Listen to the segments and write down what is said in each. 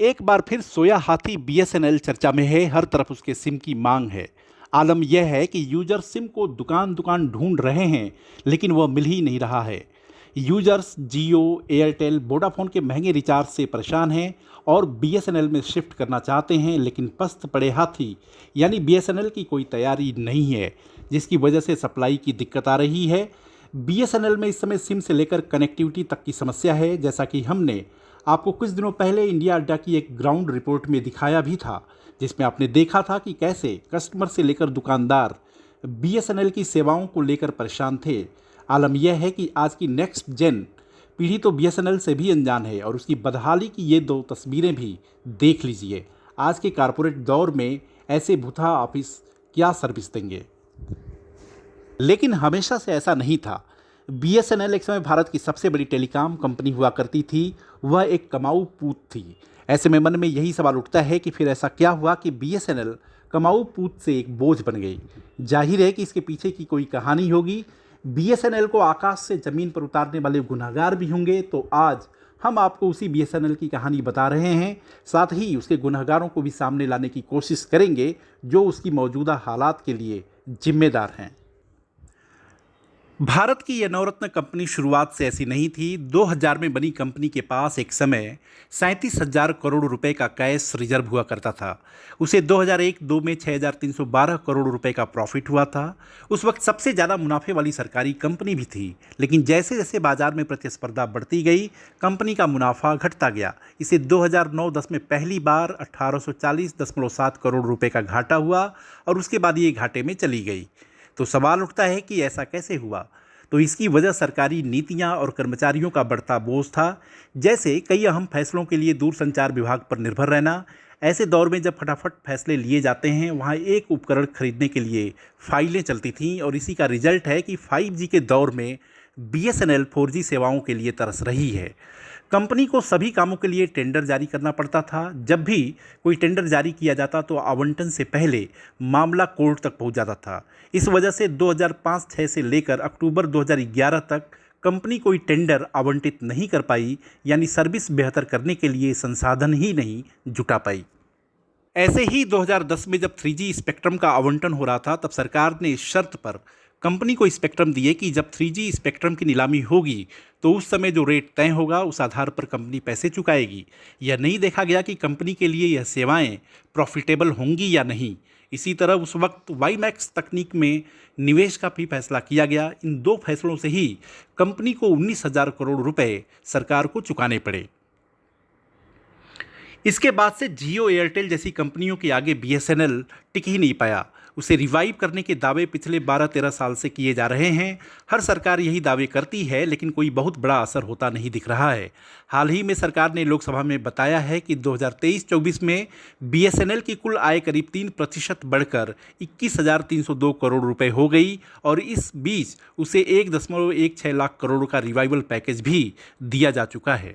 एक बार फिर सोया हाथी बीएसएनएल चर्चा में है। हर तरफ उसके सिम की मांग है। आलम यह है कि यूजर सिम को दुकान दुकान ढूंढ रहे हैं, लेकिन वह मिल ही नहीं रहा है। यूजर्स जियो, एयरटेल, वोडाफोन के महंगे रिचार्ज से परेशान हैं और बीएसएनएल में शिफ्ट करना चाहते हैं, लेकिन पस्त पड़े हाथी यानी बीएसएनएल की कोई तैयारी नहीं है, जिसकी वजह से सप्लाई की दिक्कत आ रही है। बीएसएनएल में इस समय सिम से लेकर कनेक्टिविटी तक की समस्या है, जैसा कि हमने आपको कुछ दिनों पहले इंडिया अड्डा की एक ग्राउंड रिपोर्ट में दिखाया भी था, जिसमें आपने देखा था कि कैसे कस्टमर से लेकर दुकानदार बीएसएनएल की सेवाओं को लेकर परेशान थे। आलम यह है कि आज की नेक्स्ट जेन पीढ़ी तो बीएसएनएल से भी अनजान है और उसकी बदहाली की ये दो तस्वीरें भी देख लीजिए। आज के कारपोरेट दौर में ऐसे भूथा ऑफिस क्या सर्विस देंगे। लेकिन हमेशा से ऐसा नहीं था। बीएसएनएल एक समय भारत की सबसे बड़ी टेलीकॉम कंपनी हुआ करती थी। वह एक कमाऊ पूत थी। ऐसे में मन में यही सवाल उठता है कि फिर ऐसा क्या हुआ कि बीएसएनएल कमाऊ पूत से एक बोझ बन गई। जाहिर है कि इसके पीछे की कोई कहानी होगी। बीएसएनएल को आकाश से ज़मीन पर उतारने वाले गुनहगार भी होंगे। तो आज हम आपको उसी बीएसएनएल की कहानी बता रहे हैं, साथ ही उसके गुनहगारों को भी सामने लाने की कोशिश करेंगे जो उसकी मौजूदा हालात के लिए जिम्मेदार हैं। भारत की यह नवरत्न कंपनी शुरुआत से ऐसी नहीं थी। 2000 में बनी कंपनी के पास एक समय 37,000 करोड़ रुपए का कैश रिजर्व हुआ करता था। उसे 2001-2 में 6,312 करोड़ रुपए का प्रॉफिट हुआ था। उस वक्त सबसे ज़्यादा मुनाफे वाली सरकारी कंपनी भी थी। लेकिन जैसे जैसे बाजार में प्रतिस्पर्धा बढ़ती गई, कंपनी का मुनाफा घटता गया। इसे 2009-10 में पहली बार 1840.7 करोड़ रुपए का घाटा हुआ और उसके बाद ये घाटे में चली गई। तो सवाल उठता है कि ऐसा कैसे हुआ। तो इसकी वजह सरकारी नीतियां और कर्मचारियों का बढ़ता बोझ था। जैसे कई अहम फैसलों के लिए दूरसंचार विभाग पर निर्भर रहना। ऐसे दौर में जब फटाफट फैसले लिए जाते हैं, वहां एक उपकरण खरीदने के लिए फाइलें चलती थीं और इसी का रिजल्ट है कि 5G के दौर में बीएसएनएल 4G सेवाओं के लिए तरस रही है। कंपनी को सभी कामों के लिए टेंडर जारी करना पड़ता था। जब भी कोई टेंडर जारी किया जाता तो आवंटन से पहले मामला कोर्ट तक पहुंच जाता था। इस वजह से 2005-06 से लेकर अक्टूबर 2011 तक कंपनी कोई टेंडर आवंटित नहीं कर पाई, यानी सर्विस बेहतर करने के लिए संसाधन ही नहीं जुटा पाई। ऐसे ही 2010 में जब 3G स्पेक्ट्रम का आवंटन हो रहा था, तब सरकार ने इस शर्त पर कंपनी को स्पेक्ट्रम दिए कि जब 3G स्पेक्ट्रम की नीलामी होगी तो उस समय जो रेट तय होगा उस आधार पर कंपनी पैसे चुकाएगी। यह नहीं देखा गया कि कंपनी के लिए यह सेवाएं प्रॉफिटेबल होंगी या नहीं। इसी तरह उस वक्त वाईमैक्स तकनीक में निवेश का भी फैसला किया गया। इन दो फैसलों से ही कंपनी को 19,000 करोड़ रुपए सरकार को चुकाने पड़े। इसके बाद से जियो, एयरटेल जैसी कंपनियों के आगे बीएसएनएल टिक ही नहीं पाया। उसे रिवाइव करने के दावे पिछले 12-13 साल से किए जा रहे हैं। हर सरकार यही दावे करती है, लेकिन कोई बहुत बड़ा असर होता नहीं दिख रहा है। हाल ही में सरकार ने लोकसभा में बताया है कि 2023-24 में बीएसएनएल की कुल आय करीब 3% बढ़कर 21,302 करोड़ रुपए हो गई और इस बीच उसे 1.16 लाख करोड़ का रिवाइवल पैकेज भी दिया जा चुका है।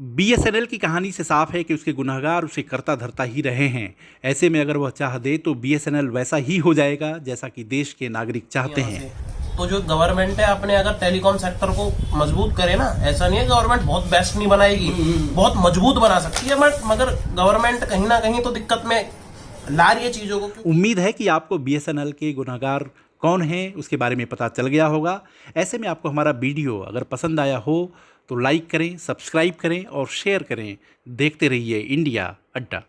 बीएसएनएल की कहानी से साफ है कि उसके गुनहगार उसे करता धरता ही रहे हैं। ऐसे में अगर वह चाह दे तो बीएसएनएल वैसा ही हो जाएगा जैसा कि देश के नागरिक चाहते हैं। तो जो गवर्नमेंट है अपने अगर टेलीकॉम सेक्टर को मजबूत करे ना, ऐसा नहीं है गवर्नमेंट बहुत बेस्ट नहीं बनाएगी, बहुत मजबूत बना सकती है, मगर गवर्नमेंट कहीं ना कहीं तो दिक्कत में ला रही है चीजों को। उम्मीद है कि आपको बीएसएनएल के गुनहगार कौन हैं उसके बारे में पता चल गया होगा। ऐसे में आपको हमारा वीडियो अगर पसंद आया हो तो लाइक करें, सब्सक्राइब करें और शेयर करें। देखते रहिए इंडिया अड्डा।